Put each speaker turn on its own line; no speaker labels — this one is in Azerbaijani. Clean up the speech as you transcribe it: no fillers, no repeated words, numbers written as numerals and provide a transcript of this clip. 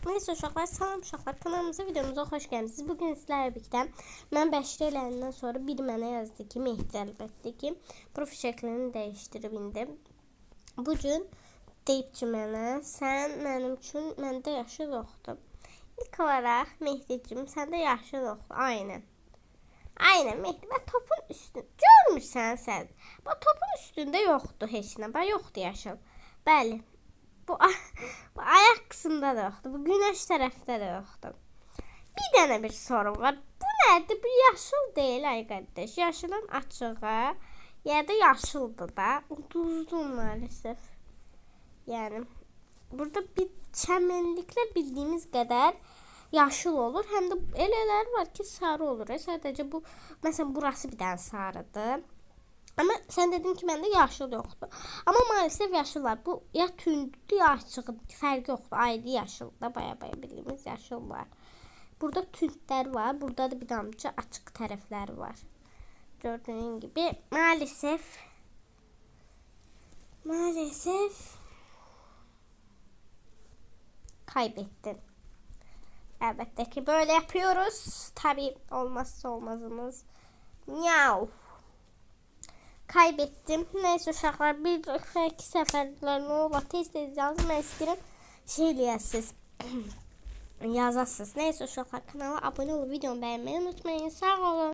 Neyse uşaqlar, salam uşaqlar, kanalımıza, videomuza xoş gəlmisiniz. Bugün sizlərlə birlikdə mən Bəşir eləndən sonra biri mənə yazdı ki, Mehdi əlbəttə ki, profil şəklini dəyişdirib indi. Bu gün deyib ki mənə, sən mənim üçün, məndə yaşıl yoxdur. İlk olaraq Mehdicim, səndə yaşıl yoxdur, aynən. Aynen Mehdi, bak topun üstündə, görmürsən sən. Bak topun üstündə yoxdur heç nə, bak yoxdur yaşıl. Bəli. Bu ayak kısmında da yoxdur. Bu güneş tərəfdə də yoxdur. Bir dənə bir sorun var. Bu nədir? Bu yaşıl deyil ay qardaş. Yaşılın açığı ya da yaşıldır da. Uduzdum maalesef. Yəni burada bir çəmənliklər bildiyimiz qədər yaşıl olur. Həm də elələr var ki, sarı olur. Sadəcə bu, məsələn, burası bir dənə sarıdır. Ama sen dedin ki bende yaşıl yoktu. Ama maalesef yaşıl var. Bu ya tündü ya açık. Fərqi yoxdur. Ayrı yaşılda baya bildiğimiz yaşıl var. Burada tündlər var. Burada da bir damcı açık tərəflər var. Gördüğün gibi maalesef kaybettin. Elbette ki böyle yapıyoruz. Tabii olmazsa olmazımız. Miau. Kaybettim. Neyse uşaqlar, bir iki səfərlər nə olar, tez-tez yazın. Mən istəyirəm şey eləyəsiniz, yazasınız. Neyse uşaqlar, kanala abunə olub videomu bəyənməyi unutmayın. Sağ olun.